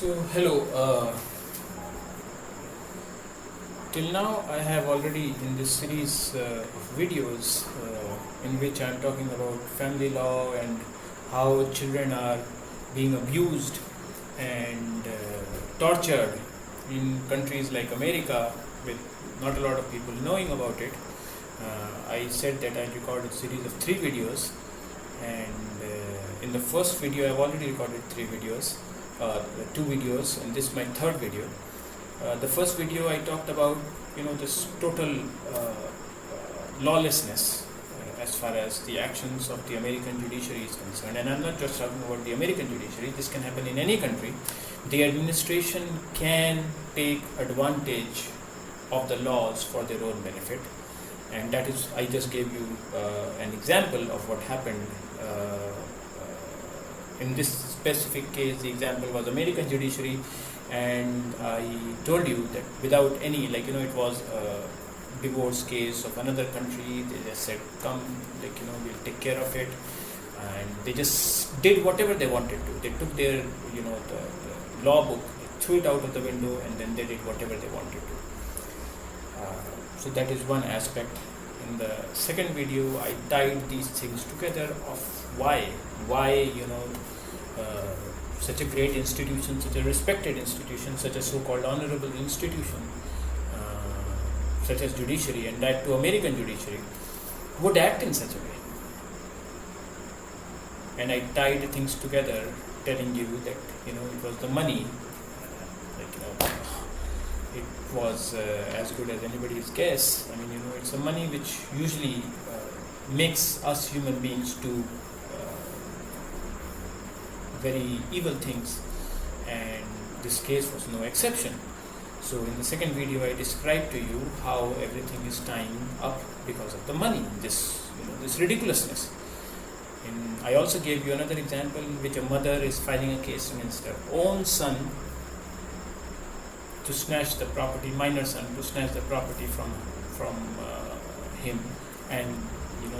So, hello. Till now, I have already in this series of videos in which I am talking about family law and how children are being abused and tortured in countries like America, with not a lot of people knowing about it. I said that I recorded a series of 3 videos, and in the first video, I have already recorded 2 videos, and this is my 3rd video. The first video I talked about, this total lawlessness as far as the actions of the American judiciary is concerned. And I'm not just talking about the American judiciary, this can happen in any country. The administration can take advantage of the laws for their own benefit. And that is, I just gave you an example of what happened. In this specific case, the example was American judiciary, and I told you that without any, it was a divorce case of another country. They just said, come, we'll take care of it, and they just did whatever they wanted to. They took their, the law book, threw it out of the window, and then they did whatever they wanted to. So that is one aspect. In the second video, I tied these things together of why such a great institution, such a respected institution, such a so-called honorable institution, such as judiciary, and that to American judiciary, would act in such a way. And I tied things together, telling you that it was the money, it was as good as anybody's guess. It's the money which usually makes us human beings do very evil things, and this case was no exception. So in the second video, I described to you how everything is tying up because of the money, this ridiculousness. And I also gave you another example in which a mother is filing a case against her own son to snatch the property, minor son, to snatch the property from him, and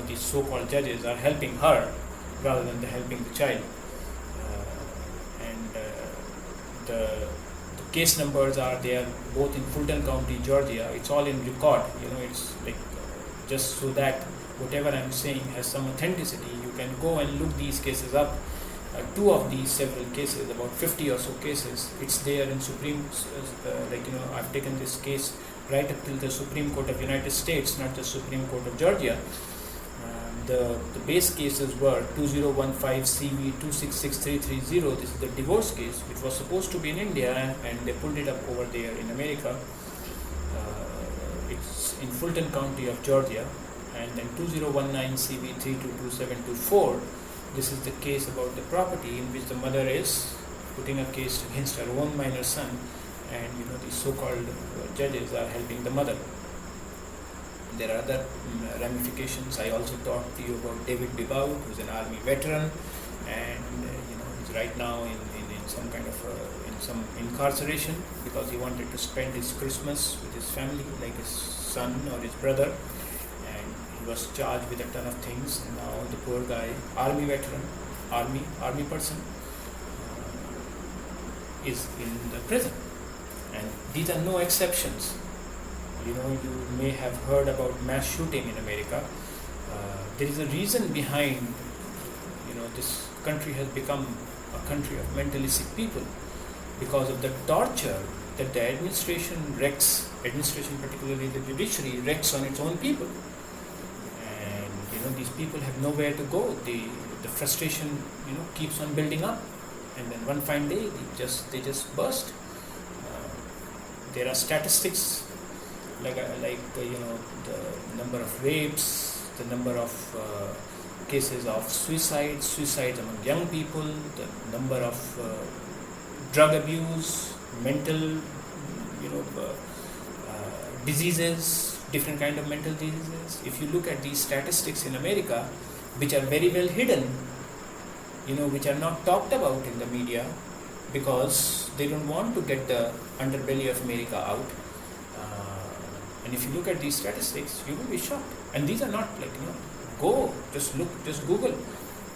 these so-called judges are helping her rather than helping the child. The case numbers are there both in Fulton County, Georgia. It's all in record. It's like just so that whatever I'm saying has some authenticity. You can go and look these cases up. 2 of these several cases, about 50 or so cases, it's there in Supreme. I've taken this case right up till the Supreme Court of United States, not the Supreme Court of Georgia. The base cases were 2015 CV 266330. This is the divorce case, which was supposed to be in India, and they pulled it up over there in America. It's in Fulton County of Georgia. And then 2019 CV 322724. This is the case about the property in which the mother is putting a case against her own minor son, and these so-called judges are helping the mother. There are other ramifications. I also talked to you about David Bibaud, who's an army veteran, and he's right now in some kind of in some incarceration because he wanted to spend his Christmas with his family, like his son or his brother, and he was charged with a ton of things. And now the poor guy, army veteran, army person, is in the prison, and these are no exceptions. You may have heard about mass shooting in America. There is a reason behind, this country has become a country of mentally sick people because of the torture that the administration particularly the judiciary, wreaks on its own people. And, these people have nowhere to go. The frustration, keeps on building up. And then one fine day, they just burst. There are statistics the number of rapes, the number of cases of suicides among young people, the number of drug abuse, mental, diseases, different kind of mental diseases. If you look at these statistics in America, which are very well hidden, which are not talked about in the media because they don't want to get the underbelly of America out. And if you look at these statistics, you will be shocked. And these are not just Google.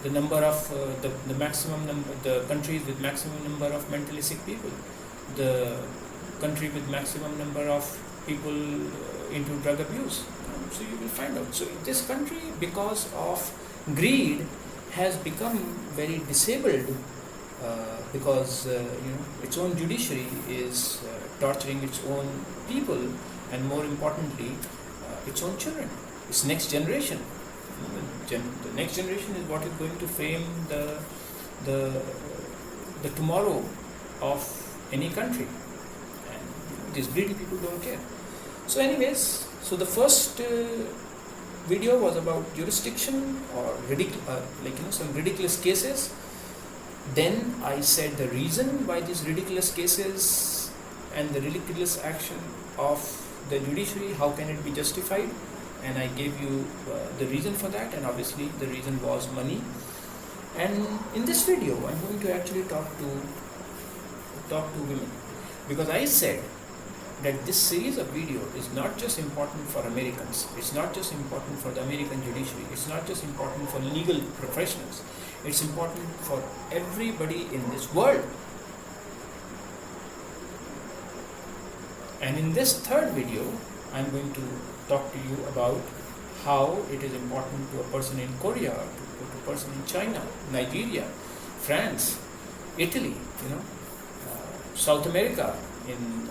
the number of the maximum number, the countries with maximum number of mentally sick people, the country with maximum number of people into drug abuse. So you will find out. So this country, because of greed, has become very disabled because its own judiciary is torturing its own people, and more importantly, its own children, its next generation. The next generation is what is going to frame the tomorrow of any country, and these greedy people don't care. So anyways, so the first video was about jurisdiction or some ridiculous cases. Then I said the reason why these ridiculous cases and the ridiculous action of the judiciary, how can it be justified? And I gave you the reason for that, and obviously the reason was money. And in this video I'm going to actually talk to women, because I said that this series of video is not just important for Americans, it's not just important for the American judiciary, it's not just important for legal professionals, it's important for everybody in this world. And in this third video, I'm going to talk to you about how it is important to a person in Korea, to a person in China, Nigeria, France, Italy, South America, in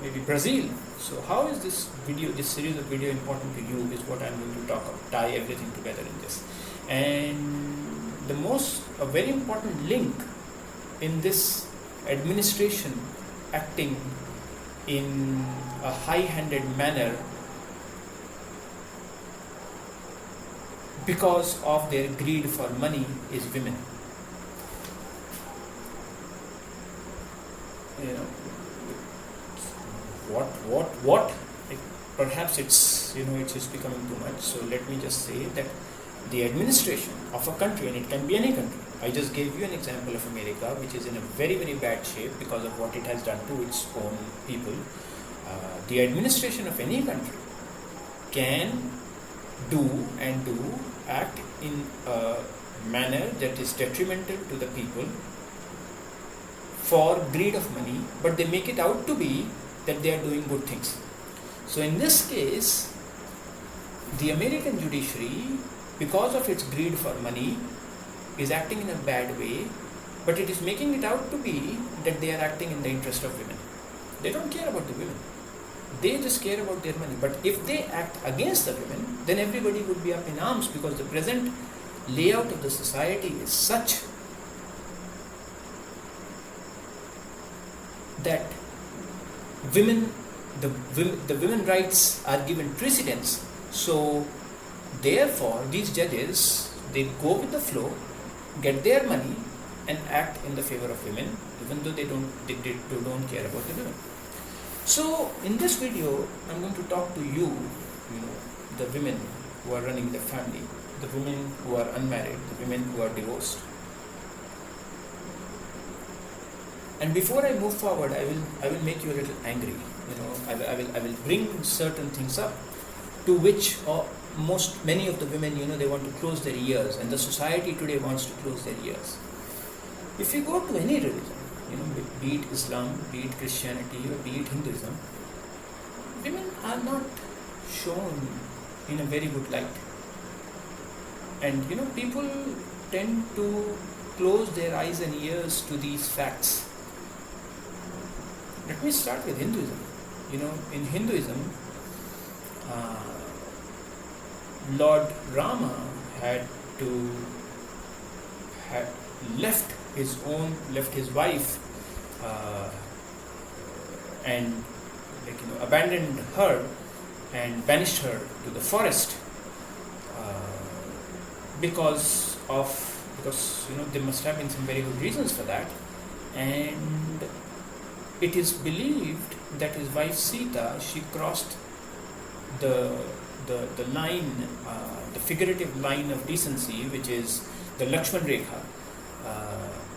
maybe Brazil. So how is this series of video important to you is what I'm going to talk about, tie everything together in this. And a very important link in this administration acting in a high-handed manner because of their greed for money is women. What? Perhaps it's just becoming too much. So let me just say that the administration of a country, and it can be any country. I just gave you an example of America, which is in a very, very bad shape because of what it has done to its own people. The administration of any country can act in a manner that is detrimental to the people for greed of money, but they make it out to be that they are doing good things. So in this case, the American judiciary, because of its greed for money, is acting in a bad way, but it is making it out to be that they are acting in the interest of women. They don't care about the women. They just care about their money. But if they act against the women, then everybody would be up in arms, because the present layout of the society is such that the women rights are given precedence. So therefore these judges, they go with the flow, get their money and act in the favor of women, even though they don't care about the women. So in this video I'm going to talk to you, the women who are running the family, the women who are unmarried, the women who are divorced. And before I move forward, I will make you a little angry. I will bring certain things up to which many of the women, they want to close their ears, and the society today wants to close their ears. If you go to any religion, be it Islam, be it Christianity, or be it Hinduism, women are not shown in a very good light. And people tend to close their eyes and ears to these facts. Let me start with Hinduism. In Hinduism, Lord Rama had left his wife and abandoned her and banished her to the forest because there must have been some very good reasons for that. And it is believed that his wife Sita, she crossed the line, the figurative line of decency, which is the Lakshman Rekha,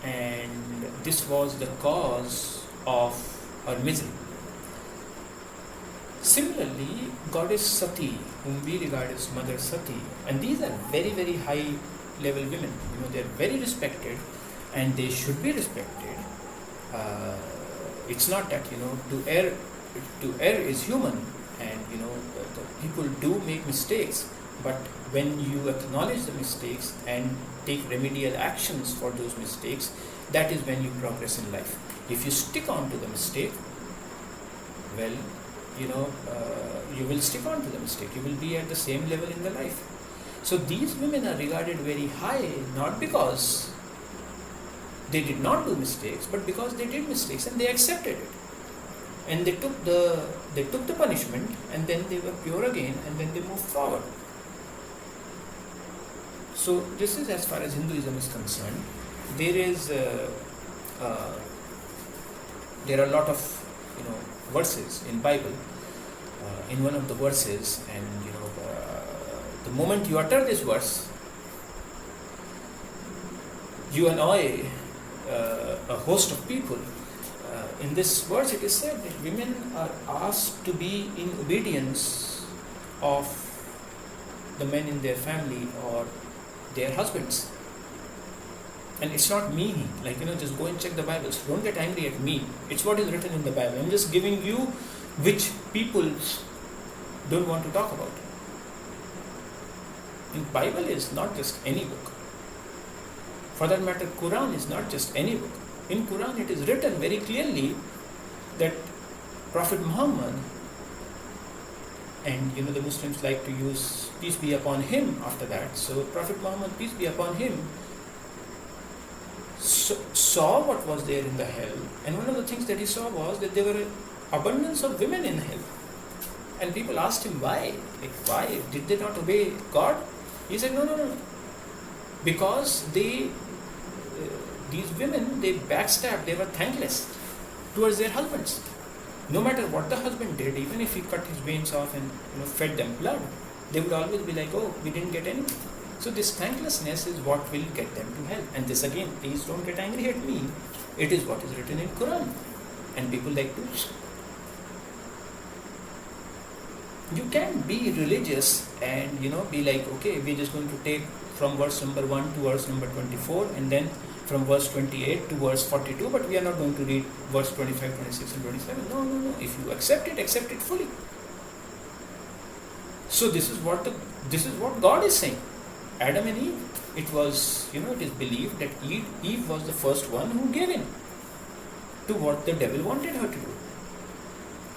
and this was the cause of her misery. Similarly, goddess Sati, whom we regard as Mother Sati, and these are very, very high level women. They're very respected, and they should be respected. It's not that to err is human, and the people do make mistakes. But when you acknowledge the mistakes and take remedial actions for those mistakes, that is when you progress in life. If you stick on to the mistake, well, you will stick on to the mistake. You will be at the same level in the life. So these women are regarded very high, not because they did not do mistakes, but because they did mistakes and they accepted it. And they took the punishment, and then they were pure again, and then they moved forward. So this is as far as Hinduism is concerned. There are a lot of verses in Bible. In one of the verses, and the moment you utter this verse, you annoy a host of people. In this verse it is said that women are asked to be in obedience of the men in their family or their husbands. And it's not me, just go and check the Bible. So don't get angry at me. It's what is written in the Bible. I'm just giving you which people don't want to talk about. The Bible is not just any book. For that matter, Quran is not just any book. In Quran it is written very clearly that Prophet Muhammad, and the Muslims like to use peace be upon him after that. So Prophet Muhammad, peace be upon him, saw what was there in the hell, and one of the things that he saw was that there were an abundance of women in hell. And people asked him why. Why? Did they not obey God? He said, no. Because these women, they backstabbed, they were thankless towards their husbands. No matter what the husband did, even if he cut his veins off and fed them blood, they would always be like, oh, we didn't get anything. So this thanklessness is what will get them to hell. And this again, please don't get angry at me. It is what is written in Quran. And people like to. You can be religious and be like, okay, we're just going to take from verse number 1 to verse number 24, and then from verse 28 to verse 42, but we are not going to read verse 25, 26 and 27. No. If you accept it fully. So this is what God is saying. Adam and Eve, it was, it is believed that Eve was the first one who gave in to what the devil wanted her to do.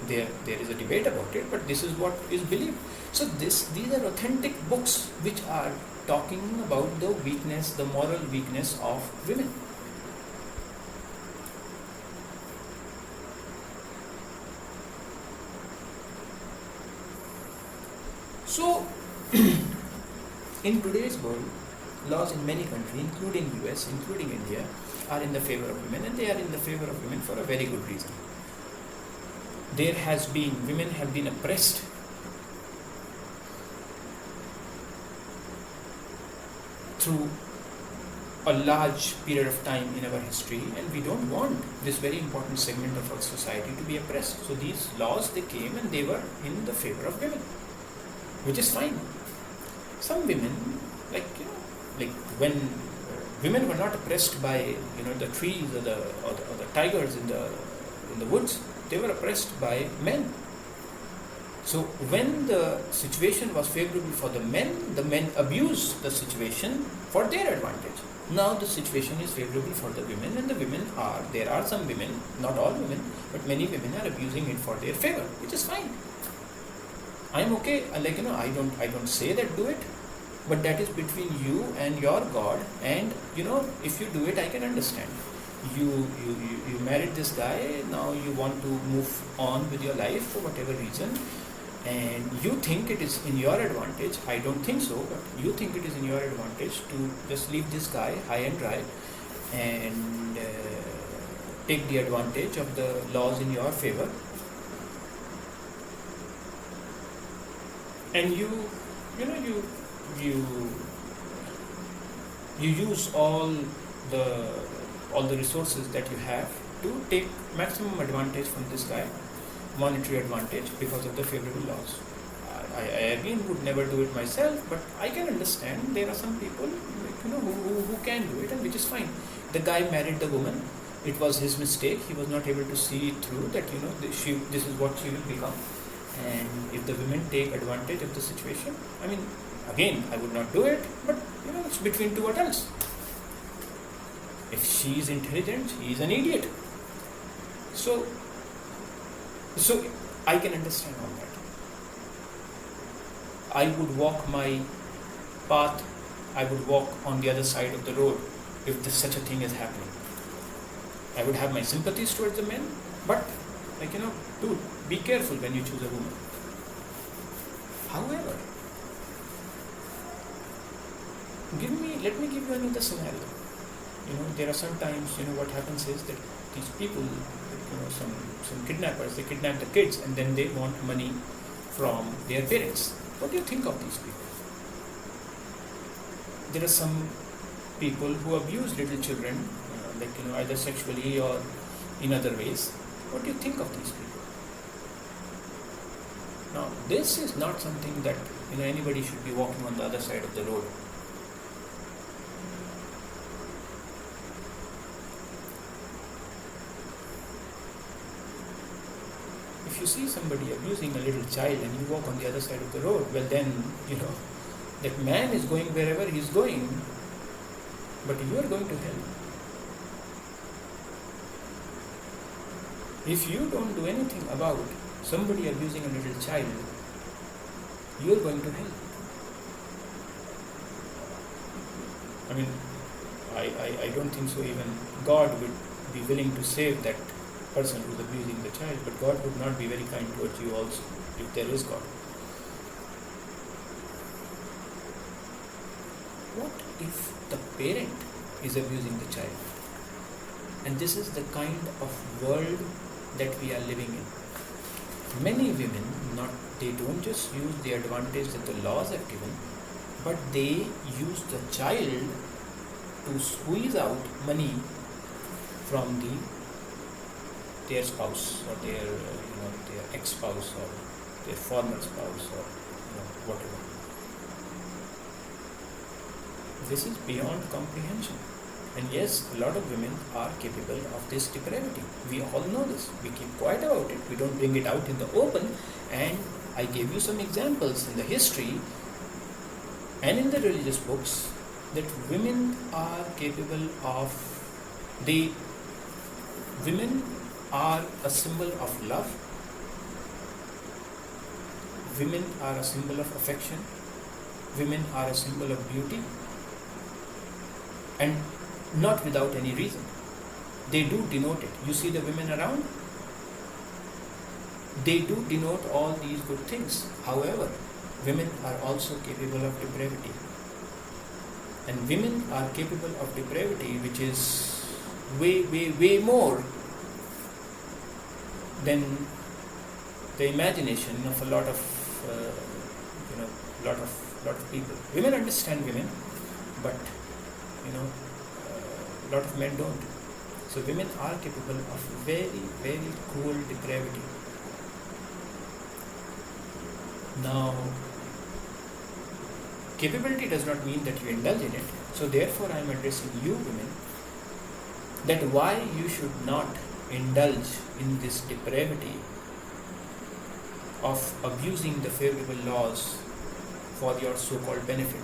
There is a debate about it, but this is what is believed. So these are authentic books which are talking about the weakness, the moral weakness of women. So in today's world, laws in many countries, including US, including India, are in the favor of women, and they are in the favor of women for a very good reason. Women have been oppressed through a large period of time in our history, and we don't want this very important segment of our society to be oppressed. So these laws, they came and they were in the favor of women, which is fine. Some women, like when women were not oppressed by the trees or the tigers in the woods, they were oppressed by men. So when the situation was favorable for the men abused the situation for their advantage. Now the situation is favorable for the women, and there are some women, not all women, but many women are abusing it for their favor, which is fine. I'm okay, I don't say that do it, but that is between you and your God, and if you do it, I can understand. You married this guy, now you want to move on with your life for whatever reason, and you think it is in your advantage. I don't think so, but you think it is in your advantage to just leave this guy high and dry and take the advantage of the laws in your favor. And you use all the resources that you have to take maximum advantage from this guy, monetary advantage, because of the favorable laws. I again would never do it myself, but I can understand there are some people, who can do it, and which is fine. The guy married the woman. It was his mistake. He was not able to see it through that, this is what she will become. And if the women take advantage of the situation, I mean, again, I would not do it, but, it's between two adults. If she is intelligent, he is an idiot. So I can understand all that. I would walk my path, I would walk on the other side of the road if such a thing is happening. I would have my sympathies towards the men, but dude, be careful when you choose a woman. However, let me give you another scenario. There are sometimes, what happens is that these people, some kidnappers, they kidnap the kids and then they want money from their parents. What do you think of these people? There are some people who abuse little children, either sexually or in other ways. What do you think of these people? Now, this is not something that anybody should be walking on the other side of the road. If you see somebody abusing a little child and you walk on the other side of the road, well then, that man is going wherever he is going, but you are going to hell. If you don't do anything about somebody abusing a little child, you are going to hell. I mean, I don't think so even God would be willing to save that person who is abusing the child, but God would not be very kind towards you also, if there is God. What if the parent is abusing the child? And this is the kind of world that we are living in. Many women, they don't just use the advantage that the laws have given, but they use the child to squeeze out money from their spouse or their ex-spouse or their former spouse or whatever. This is beyond comprehension. And yes, a lot of women are capable of this depravity. We all know this. We keep quiet about it. We don't bring it out in the open. And I gave you some examples in the history and in the religious books that women are capable of. Women are a symbol of love. Women are a symbol of affection. Women are a symbol of beauty. And not without any reason. They do denote it. You see the women around? They do denote all these good things. However, women are also capable of depravity. And women are capable of depravity which is way, way, way more than the imagination of a lot of people. Women understand women, but a lot of men don't. So women are capable of very, very cruel depravity. Now, capability does not mean that you indulge in it. So therefore I am addressing you women, that why you should not indulge in this depravity of abusing the favorable laws for your so-called benefit.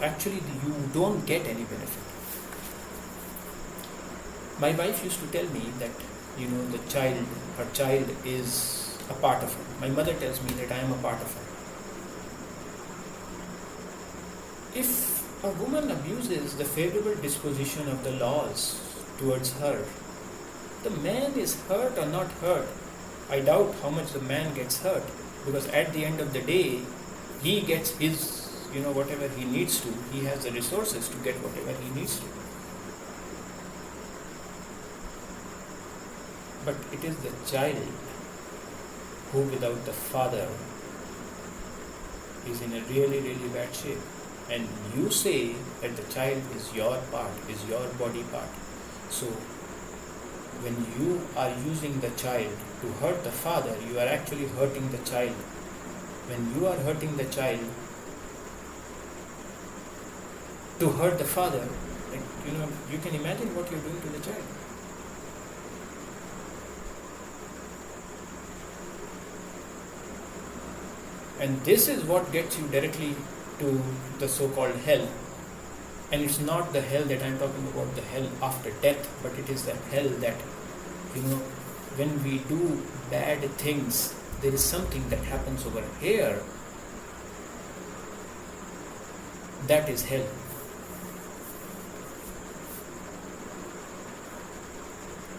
Actually, you don't get any benefit. My wife used to tell me that, her child is a part of her. My mother tells me that I am a part of her. If a woman abuses the favorable disposition of the laws towards her, the man is hurt or not hurt. I doubt how much the man gets hurt, because at the end of the day, he gets his, whatever he needs to. He has the resources to get whatever he needs to. But it is the child who, without the father, is in a really, really bad shape. And you say that the child is your part, is your body part. So, when you are using the child to hurt the father, you are actually hurting the child. when you are hurting the child to hurt the father, like, you can imagine what you're doing to the child. And this is what gets you directly to the so-called hell. And it's not the hell that I'm talking about, the hell after death, but it is the hell that, when we do bad things, there is something that happens over here. That is hell.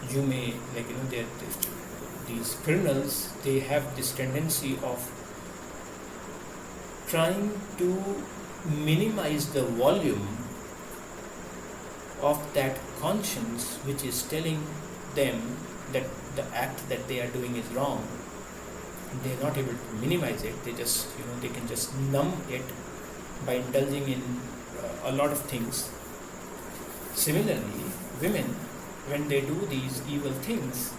You may, these criminals, they have this tendency of trying to minimize the volume of that conscience which is telling them that the act that they are doing is wrong. They are not able to minimize it. They just, they can just numb it by indulging in a lot of things. Similarly, women, when they do these evil things,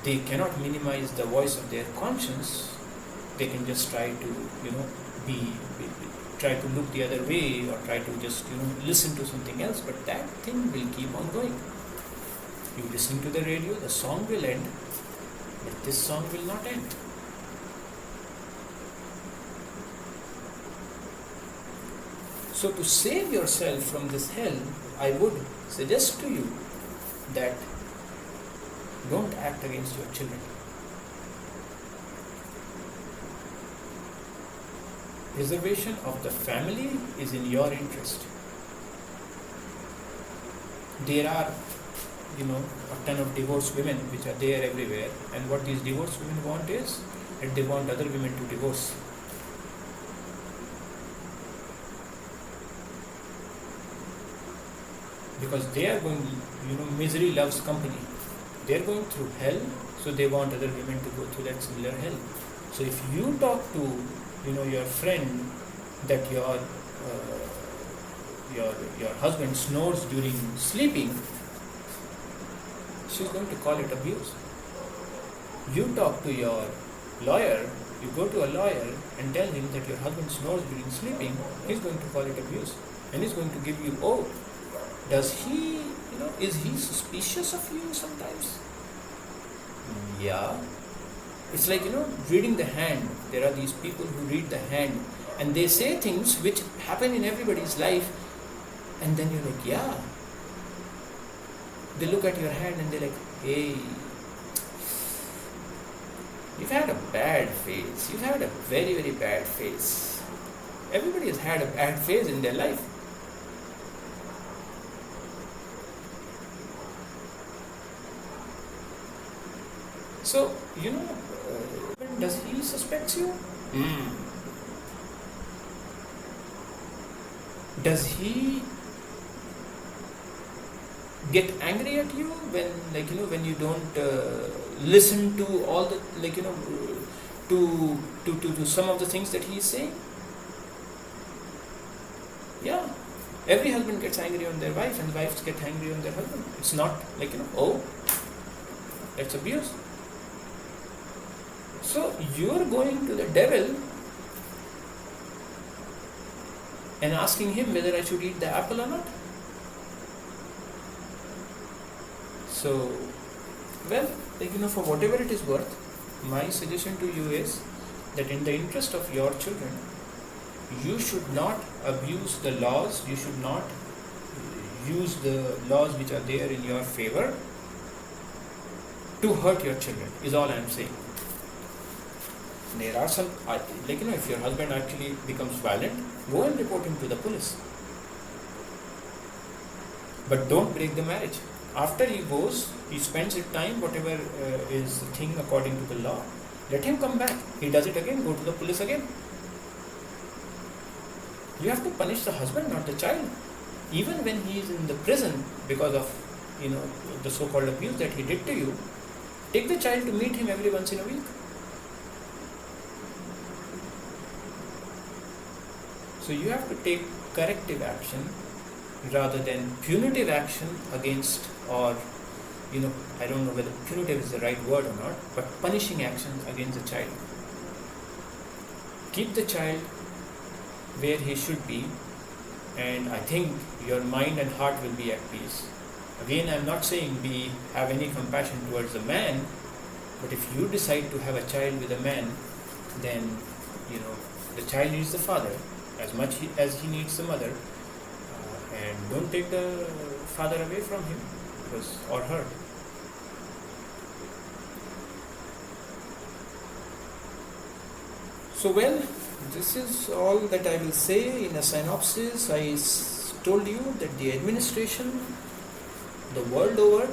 they cannot minimize the voice of their conscience. They can just try to, try to look the other way, or try to just, listen to something else, but that thing will keep on going. You listen to the radio, the song will end, but this song will not end. So to save yourself from this hell, I would suggest to you that don't act against your children. Preservation of the family is in your interest. There are, a ton of divorced women which are there everywhere, and what these divorced women want is that they want other women to divorce. Because they are going, misery loves company. They are going through hell, so they want other women to go through that similar hell. So if you talk to, your friend that your husband snores during sleeping, she's going to call it abuse. You talk to your lawyer, you go to a lawyer and tell him that your husband snores during sleeping, he's going to call it abuse. And he's going to give you, does he, is he suspicious of you sometimes? Yeah. It's like, reading the hand. There are these people who read the hand and they say things which happen in everybody's life, and then you're like, yeah. They look at your hand and they're like, hey, you've had a bad phase. You've had a very, very bad phase. Everybody has had a bad phase in their life. So, does he suspect you? Does he get angry at you when you don't listen to all the, to some of the things that he is saying? Yeah. Every husband gets angry on their wife, and wives get angry on their husband. It's not like, that's abuse. So you're going to the devil and asking him whether I should eat the apple or not. So, for whatever it is worth, my suggestion to you is that in the interest of your children, you should not abuse the laws, you should not use the laws which are there in your favor to hurt your children, is all I am saying. There are some, if your husband actually becomes violent, go and report him to the police. But don't break the marriage. After he goes, he spends his time, whatever is the thing according to the law, let him come back. He does it again, go to the police again. You have to punish the husband, not the child. Even when he is in the prison because of, the so-called abuse that he did to you, take the child to meet him every once in a week. So you have to take corrective action rather than punitive action against, or I don't know whether punitive is the right word or not, but punishing actions against the child. Keep the child where he should be, and I think your mind and heart will be at peace. Again, I'm not saying have any compassion towards the man, but if you decide to have a child with a man, then the child needs the father as much as he needs the mother, and don't take the father away from him or her. So this is all that I will say in a synopsis. I told you that the administration, the world over,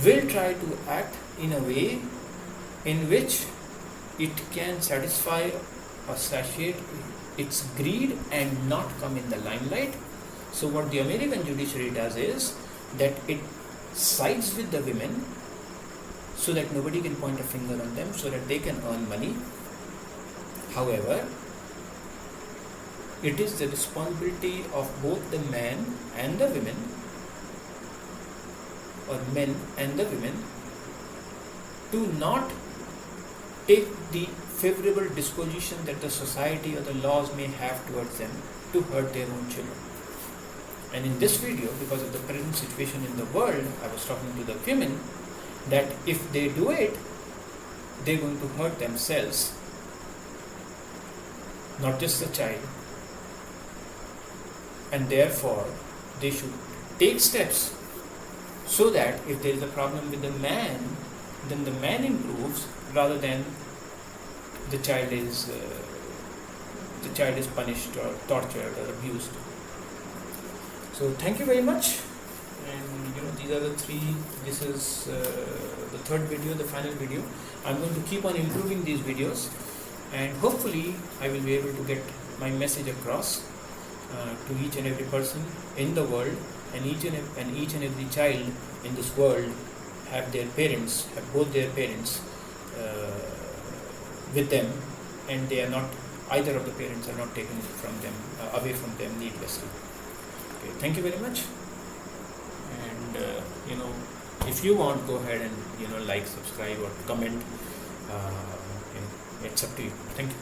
will try to act in a way in which it can satisfy or satiate its greed and not come in the limelight. So what the American judiciary does is that it sides with the women so that nobody can point a finger on them, so that they can earn money. However, it is the responsibility of both the man and the women, or men and the women, to not take the favorable disposition that the society or the laws may have towards them to hurt their own children. And in this video, because of the present situation in the world, I was talking to the women that if they do it, they're going to hurt themselves, not just the child. And therefore, they should take steps so that if there is a problem with the man, then the man improves rather than the child is punished or tortured or abused. So thank you very much. And these are the three. This is the third video, the final video. I'm going to keep on improving these videos, and hopefully I will be able to get my message across to each and every person in the world, and each and every child in this world have both their parents with them, and they are not, either of the parents are not taken from them, away from them needlessly. Okay, thank you very much. And if you want, go ahead and like, subscribe or comment. It's up to you. Thank you.